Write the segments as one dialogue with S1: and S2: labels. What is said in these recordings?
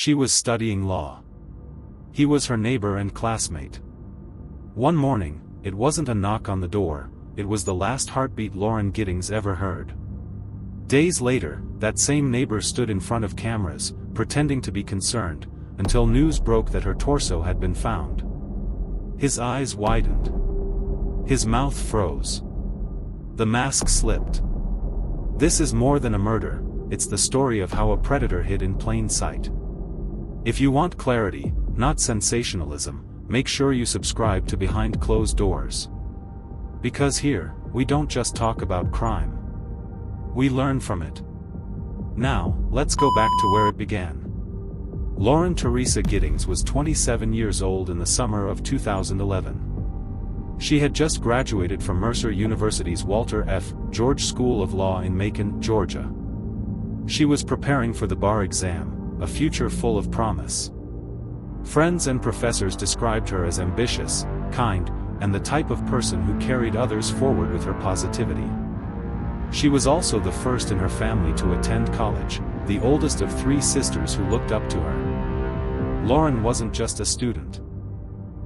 S1: She was studying law. He was her neighbor and classmate. One morning, it wasn't a knock on the door, it was the last heartbeat Lauren Giddings ever heard. Days later, that same neighbor stood in front of cameras, pretending to be concerned, until news broke that her torso had been found. His eyes widened. His mouth froze. The mask slipped. This is more than a murder, it's the story of how a predator hid in plain sight. If you want clarity, not sensationalism, make sure you subscribe to Behind Closed Doors. Because here, we don't just talk about crime. We learn from it. Now, let's go back to where it began. Lauren Teresa Giddings was 27 years old in the summer of 2011. She had just graduated from Mercer University's Walter F. George School of Law in Macon, Georgia. She was preparing for the bar exam, a future full of promise. Friends and professors described her as ambitious, kind, and the type of person who carried others forward with her positivity. She was also the first in her family to attend college, the oldest of 3 sisters who looked up to her. Lauren wasn't just a student.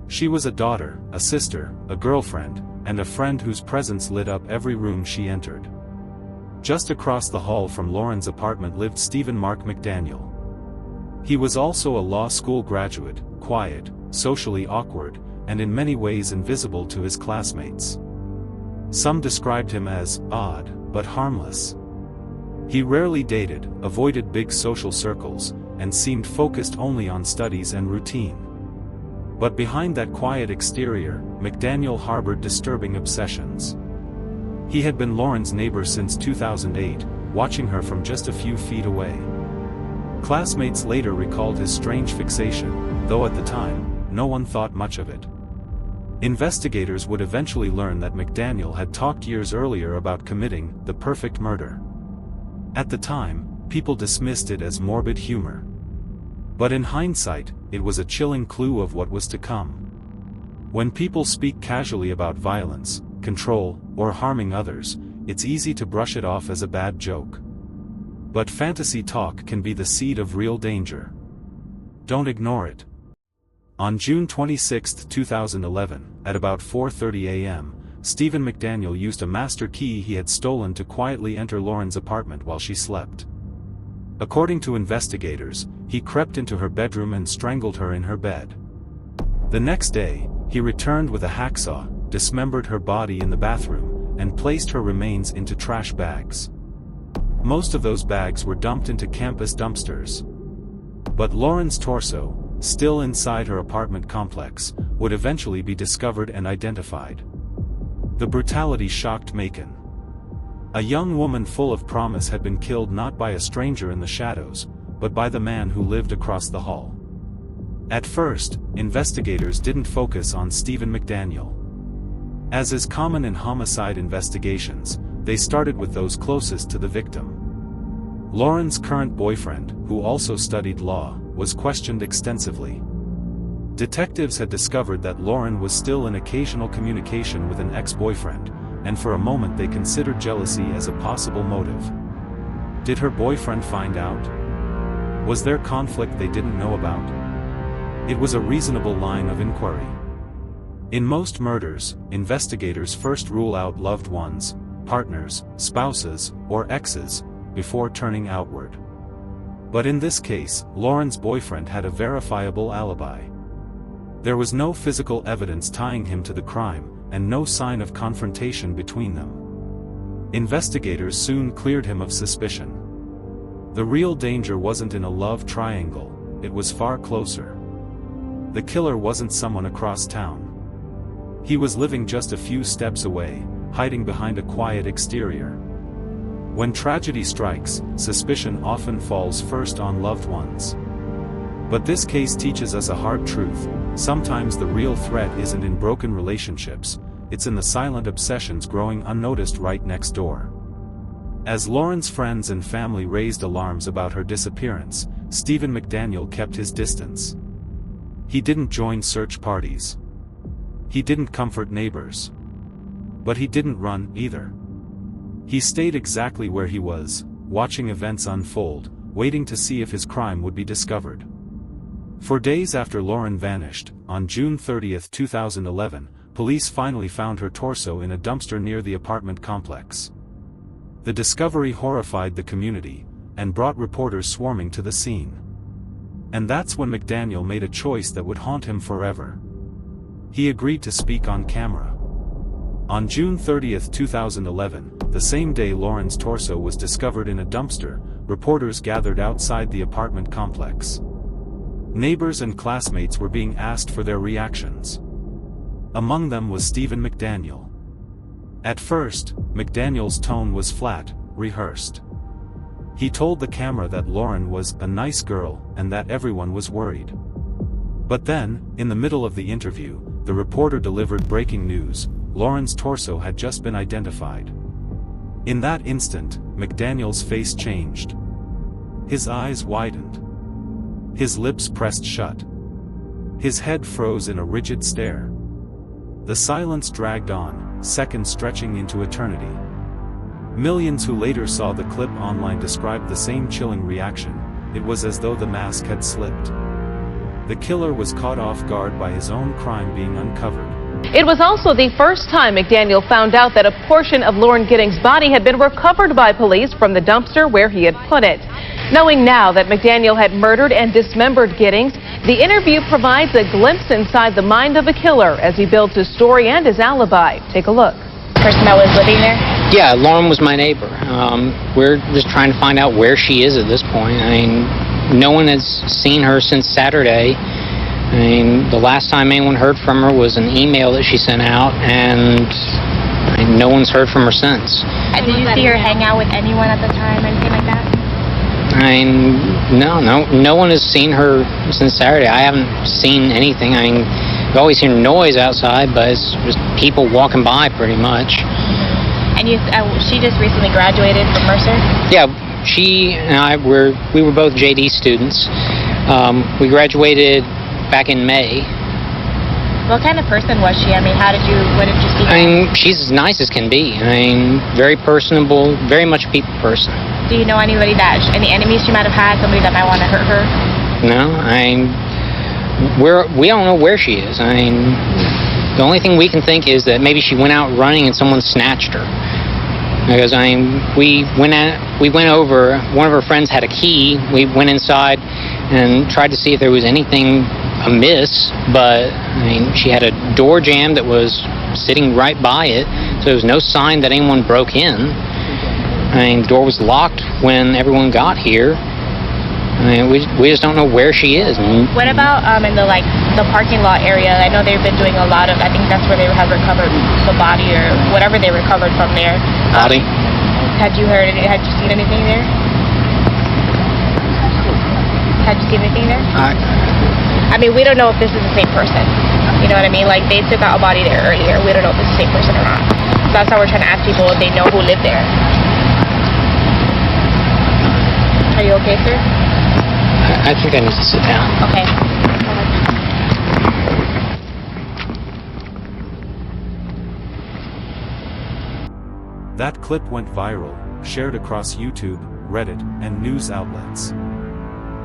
S1: She was a daughter, a sister, a girlfriend, and a friend whose presence lit up every room she entered. Just across the hall from Lauren's apartment lived Stephen McDaniel. He was also a law school graduate, quiet, socially awkward, and in many ways invisible to his classmates. Some described him as odd, but harmless. He rarely dated, avoided big social circles, and seemed focused only on studies and routine. But behind that quiet exterior, McDaniel harbored disturbing obsessions. He had been Lauren's neighbor since 2008, watching her from just a few feet away. Classmates later recalled his strange fixation, though at the time, no one thought much of it. Investigators would eventually learn that McDaniel had talked years earlier about committing the perfect murder. At the time, people dismissed it as morbid humor. But in hindsight, it was a chilling clue of what was to come. When people speak casually about violence, control, or harming others, it's easy to brush it off as a bad joke. But fantasy talk can be the seed of real danger. Don't ignore it. On June 26, 2011, at about 4:30 a.m., Stephen McDaniel used a master key he had stolen to quietly enter Lauren's apartment while she slept. According to investigators, he crept into her bedroom and strangled her in her bed. The next day, he returned with a hacksaw, dismembered her body in the bathroom, and placed her remains into trash bags. Most of those bags were dumped into campus dumpsters. But Lauren's torso, still inside her apartment complex, would eventually be discovered and identified. The brutality shocked Macon. A young woman full of promise had been killed not by a stranger in the shadows, but by the man who lived across the hall. At first, investigators didn't focus on Stephen McDaniel. As is common in homicide investigations, they started with those closest to the victim. Lauren's current boyfriend, who also studied law, was questioned extensively. Detectives had discovered that Lauren was still in occasional communication with an ex-boyfriend, and for a moment they considered jealousy as a possible motive. Did her boyfriend find out? Was there conflict they didn't know about? It was a reasonable line of inquiry. In most murders, investigators first rule out loved ones, partners, spouses, or exes, before turning outward. But in this case, Lauren's boyfriend had a verifiable alibi. There was no physical evidence tying him to the crime, and no sign of confrontation between them. Investigators soon cleared him of suspicion. The real danger wasn't in a love triangle, it was far closer. The killer wasn't someone across town. He was living just a few steps away, hiding behind a quiet exterior. When tragedy strikes, suspicion often falls first on loved ones. But this case teaches us a hard truth: sometimes the real threat isn't in broken relationships, it's in the silent obsessions growing unnoticed right next door. As Lauren's friends and family raised alarms about her disappearance, Stephen McDaniel kept his distance. He didn't join search parties. He didn't comfort neighbors. But he didn't run, either. He stayed exactly where he was, watching events unfold, waiting to see if his crime would be discovered. For days after Lauren vanished, on June 30, 2011, police finally found her torso in a dumpster near the apartment complex. The discovery horrified the community, and brought reporters swarming to the scene. And that's when McDaniel made a choice that would haunt him forever. He agreed to speak on camera. On June 30, 2011, the same day Lauren's torso was discovered in a dumpster, reporters gathered outside the apartment complex. Neighbors and classmates were being asked for their reactions. Among them was Stephen McDaniel. At first, McDaniel's tone was flat, rehearsed. He told the camera that Lauren was a nice girl and that everyone was worried. But then, in the middle of the interview, the reporter delivered breaking news: Lauren's torso had just been identified. In that instant, McDaniel's face changed. His eyes widened. His lips pressed shut. His head froze in a rigid stare. The silence dragged on, seconds stretching into eternity. Millions who later saw the clip online described the same chilling reaction. It was as though the mask had slipped. The killer was caught off guard by his own crime being uncovered.
S2: It was also the first time McDaniel found out that a portion of Lauren Giddings' body had been recovered by police from the dumpster where he had put it. Knowing now that McDaniel had murdered and dismembered Giddings, the interview provides a glimpse inside the mind of a killer as he builds his story and his alibi. Take a look.
S3: Person that was living there?
S4: Yeah, Lauren was my neighbor. We're just trying to find out where she is at this point. I mean, no one has seen her since Saturday. I mean, the last time anyone heard from her was an email that she sent out, and no one's heard from her since.
S3: Did you see her hang out with anyone at the time or anything like that?
S4: I mean, no one has seen her since Saturday. I haven't seen anything. I mean, you always hear noise outside, but it's just people walking by pretty much.
S3: And she just recently graduated from Mercer?
S4: Yeah, she and I we were both JD students. We graduated back in May.
S3: What kind of person was she? I mean, what did you see her?
S4: I mean, she's as nice as can be. I mean, very personable, very much a people person.
S3: Do you know any enemies she might have had, somebody that might want to hurt her?
S4: No, we don't know where she is. I mean, the only thing we can think is that maybe she went out running and someone snatched her. Because we went over. One of her friends had a key. We went inside and tried to see if there was anything amiss, but I mean, she had a door jamb that was sitting right by it, so there was no sign that anyone broke in. I mean, the door was locked when everyone got here. I mean, we just don't know where she is.
S3: What about in the parking lot area? I know they've been doing a lot of. I think that's where they have recovered the body or whatever they recovered from there.
S4: Body?
S3: Had you seen anything there? Had you seen anything there? I mean, we don't know if this is the same person. You know what I mean? Like, they took out a body there earlier. We don't know if it's the same person or not. That's how we're trying to ask people if they know who lived there. Are you okay, sir?
S4: I think I need to sit down.
S3: Okay.
S1: That clip went viral, shared across YouTube, Reddit, and news outlets.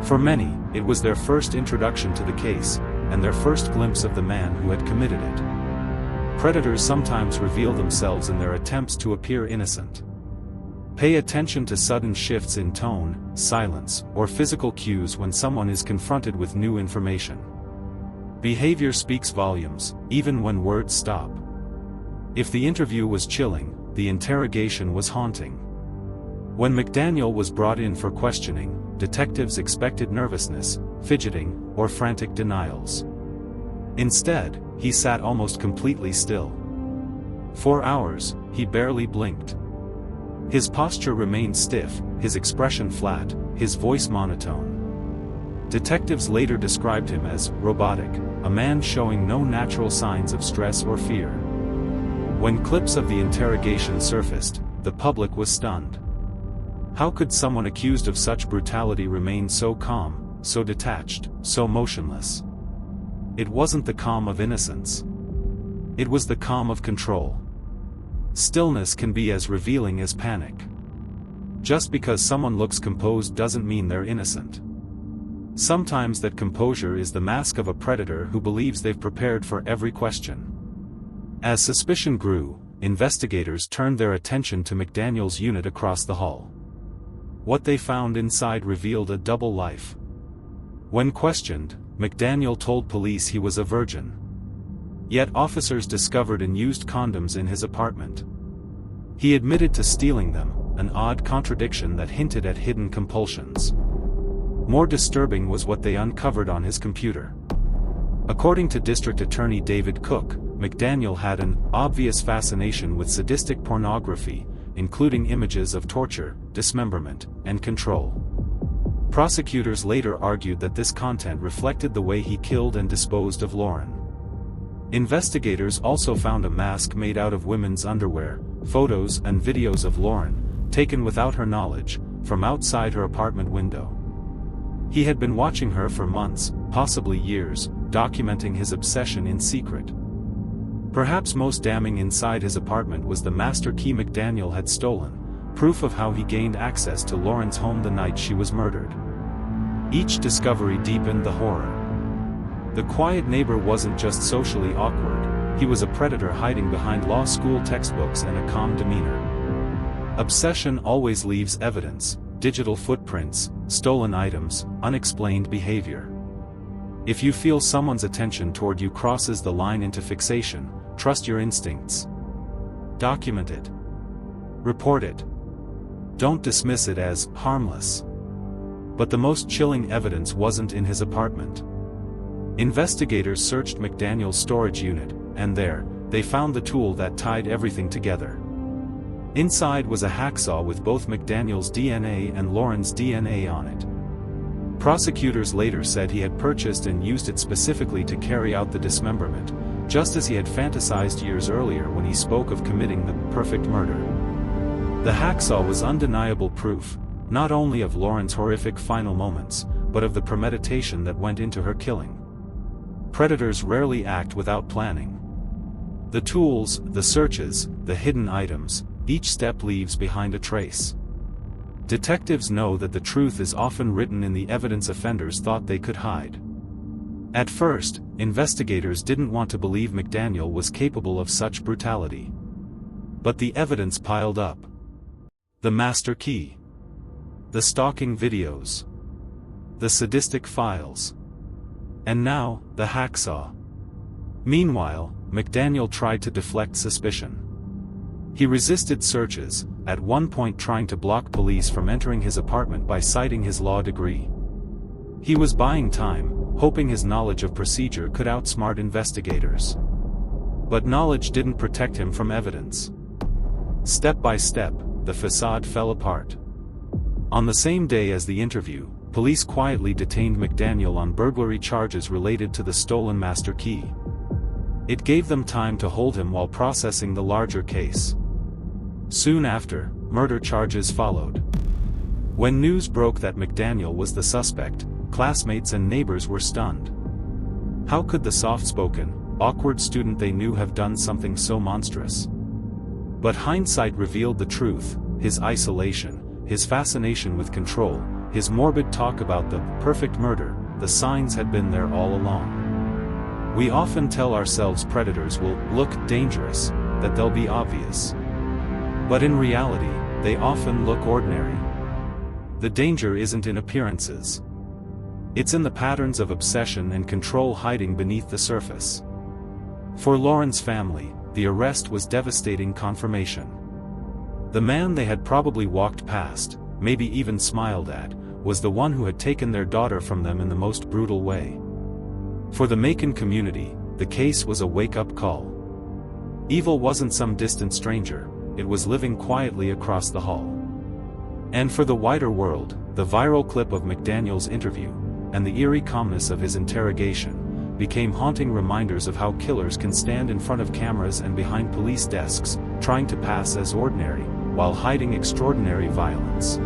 S1: For many, it was their first introduction to the case, and their first glimpse of the man who had committed it. Predators sometimes reveal themselves in their attempts to appear innocent. Pay attention to sudden shifts in tone, silence, or physical cues when someone is confronted with new information. Behavior speaks volumes, even when words stop. If the interview was chilling, the interrogation was haunting. When McDaniel was brought in for questioning, detectives expected nervousness, fidgeting, or frantic denials. Instead, he sat almost completely still. For hours, he barely blinked. His posture remained stiff, his expression flat, his voice monotone. Detectives later described him as robotic, a man showing no natural signs of stress or fear. When clips of the interrogation surfaced, the public was stunned. How could someone accused of such brutality remain so calm, so detached, so motionless? It wasn't the calm of innocence. It was the calm of control. Stillness can be as revealing as panic. Just because someone looks composed doesn't mean they're innocent. Sometimes that composure is the mask of a predator who believes they've prepared for every question. As suspicion grew, investigators turned their attention to McDaniel's unit across the hall. What they found inside revealed a double life. When questioned, McDaniel told police he was a virgin. Yet officers discovered unused condoms in his apartment. He admitted to stealing them, an odd contradiction that hinted at hidden compulsions. More disturbing was what they uncovered on his computer. According to District Attorney David Cook, McDaniel had an obvious fascination with sadistic pornography, including images of torture, dismemberment, and control. Prosecutors later argued that this content reflected the way he killed and disposed of Lauren. Investigators also found a mask made out of women's underwear, photos and videos of Lauren, taken without her knowledge, from outside her apartment window. He had been watching her for months, possibly years, documenting his obsession in secret. Perhaps most damning inside his apartment was the master key McDaniel had stolen, proof of how he gained access to Lauren's home the night she was murdered. Each discovery deepened the horror. The quiet neighbor wasn't just socially awkward, he was a predator hiding behind law school textbooks and a calm demeanor. Obsession always leaves evidence: digital footprints, stolen items, unexplained behavior. If you feel someone's attention toward you crosses the line into fixation, trust your instincts. Document it. Report it. Don't dismiss it as harmless. But the most chilling evidence wasn't in his apartment. Investigators searched McDaniel's storage unit, and there, they found the tool that tied everything together. Inside was a hacksaw with both McDaniel's DNA and Lauren's DNA on it. Prosecutors later said he had purchased and used it specifically to carry out the dismemberment, just as he had fantasized years earlier when he spoke of committing the perfect murder. The hacksaw was undeniable proof, not only of Lauren's horrific final moments, but of the premeditation that went into her killing. Predators rarely act without planning. The tools, the searches, the hidden items, each step leaves behind a trace. Detectives know that the truth is often written in the evidence offenders thought they could hide. At first, investigators didn't want to believe McDaniel was capable of such brutality. But the evidence piled up. The master key. The stalking videos. The sadistic files. And now, the hacksaw. Meanwhile, McDaniel tried to deflect suspicion. He resisted searches, at one point trying to block police from entering his apartment by citing his law degree. He was buying time, hoping his knowledge of procedure could outsmart investigators. But knowledge didn't protect him from evidence. Step by step, the facade fell apart. On the same day as the interview, police quietly detained McDaniel on burglary charges related to the stolen master key. It gave them time to hold him while processing the larger case. Soon after, murder charges followed. When news broke that McDaniel was the suspect, classmates and neighbors were stunned. How could the soft-spoken, awkward student they knew have done something so monstrous? But hindsight revealed the truth: his isolation, his fascination with control, his morbid talk about the perfect murder. The signs had been there all along. We often tell ourselves predators will look dangerous, that they'll be obvious. But in reality, they often look ordinary. The danger isn't in appearances. It's in the patterns of obsession and control hiding beneath the surface. For Lauren's family, the arrest was devastating confirmation. The man they had probably walked past, maybe even smiled at, was the one who had taken their daughter from them in the most brutal way. For the Macon community, the case was a wake-up call. Evil wasn't some distant stranger, it was living quietly across the hall. And for the wider world, the viral clip of McDaniel's interview, and the eerie calmness of his interrogation, became haunting reminders of how killers can stand in front of cameras and behind police desks, trying to pass as ordinary, while hiding extraordinary violence.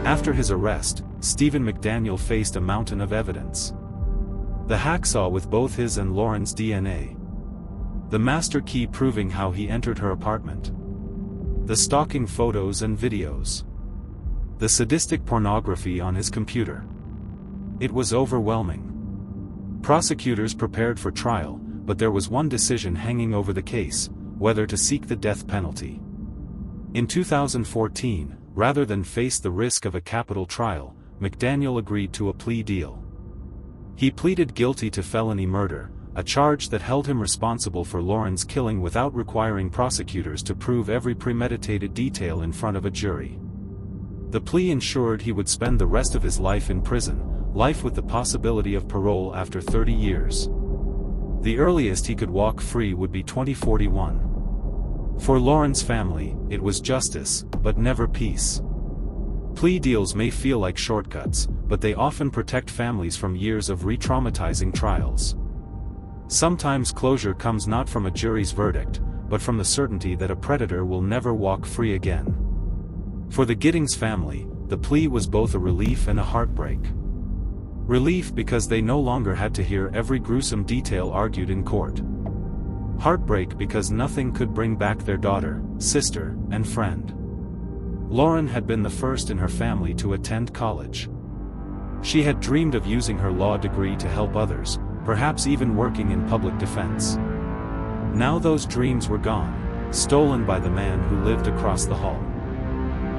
S1: After his arrest, Stephen McDaniel faced a mountain of evidence. The hacksaw with both his and Lauren's DNA. The master key proving how he entered her apartment. The stalking photos and videos. The sadistic pornography on his computer. It was overwhelming. Prosecutors prepared for trial, but there was one decision hanging over the case: whether to seek the death penalty. In 2014, rather than face the risk of a capital trial, McDaniel agreed to a plea deal. He pleaded guilty to felony murder, a charge that held him responsible for Lauren's killing without requiring prosecutors to prove every premeditated detail in front of a jury. The plea ensured he would spend the rest of his life in prison, life with the possibility of parole after 30 years. The earliest he could walk free would be 2041. For Lauren's family, it was justice, but never peace. Plea deals may feel like shortcuts, but they often protect families from years of re-traumatizing trials. Sometimes closure comes not from a jury's verdict, but from the certainty that a predator will never walk free again. For the Giddings family, the plea was both a relief and a heartbreak. Relief because they no longer had to hear every gruesome detail argued in court. Heartbreak because nothing could bring back their daughter, sister, and friend. Lauren had been the first in her family to attend college. She had dreamed of using her law degree to help others, perhaps even working in public defense. Now those dreams were gone, stolen by the man who lived across the hall.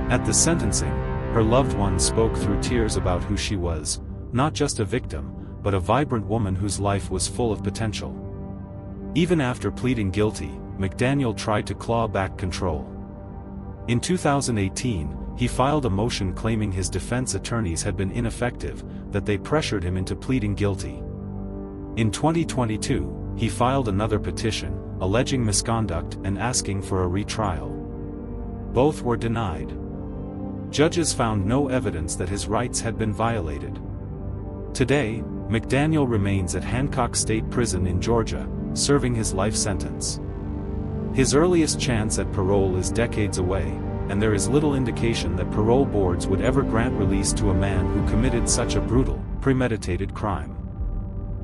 S1: At the sentencing, her loved one spoke through tears about who she was, not just a victim, but a vibrant woman whose life was full of potential. Even after pleading guilty, McDaniel tried to claw back control. In 2018, he filed a motion claiming his defense attorneys had been ineffective, that they pressured him into pleading guilty. In 2022, he filed another petition, alleging misconduct and asking for a retrial. Both were denied. Judges found no evidence that his rights had been violated. Today, McDaniel remains at Hancock State Prison in Georgia, serving his life sentence. His earliest chance at parole is decades away, and there is little indication that parole boards would ever grant release to a man who committed such a brutal, premeditated crime.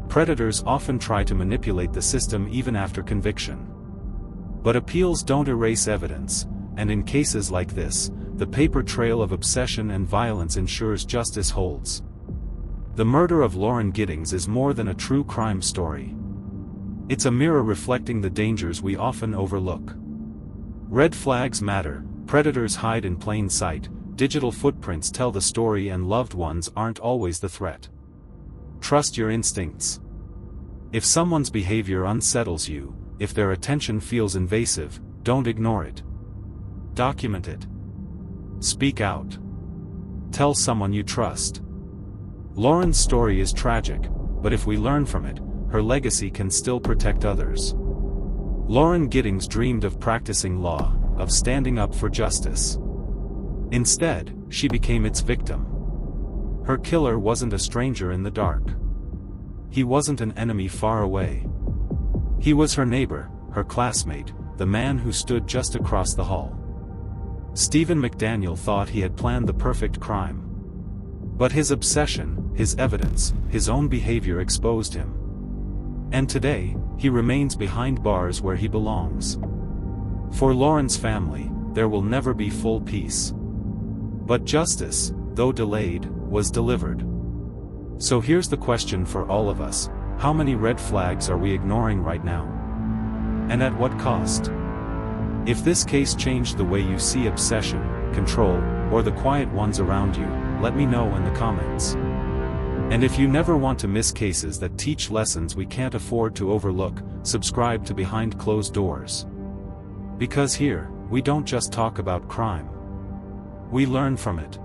S1: Predators often try to manipulate the system even after conviction. But appeals don't erase evidence, and in cases like this, the paper trail of obsession and violence ensures justice holds. The murder of Lauren Giddings is more than a true crime story. It's a mirror reflecting the dangers we often overlook. Red flags matter, predators hide in plain sight, digital footprints tell the story, and loved ones aren't always the threat. Trust your instincts. If someone's behavior unsettles you, if their attention feels invasive, don't ignore it. Document it. Speak out. Tell someone you trust. Lauren's story is tragic, but if we learn from it, her legacy can still protect others. Lauren Giddings dreamed of practicing law, of standing up for justice. Instead, she became its victim. Her killer wasn't a stranger in the dark. He wasn't an enemy far away. He was her neighbor, her classmate, the man who stood just across the hall. Stephen McDaniel thought he had planned the perfect crime. But his obsession, his evidence, his own behavior exposed him. And today, he remains behind bars where he belongs. For Lauren's family, there will never be full peace. But justice, though delayed, was delivered. So here's the question for all of us: how many red flags are we ignoring right now? And at what cost? If this case changed the way you see obsession, control, or the quiet ones around you, let me know in the comments. And if you never want to miss cases that teach lessons we can't afford to overlook, subscribe to Behind Closed Doors. Because here, we don't just talk about crime. We learn from it.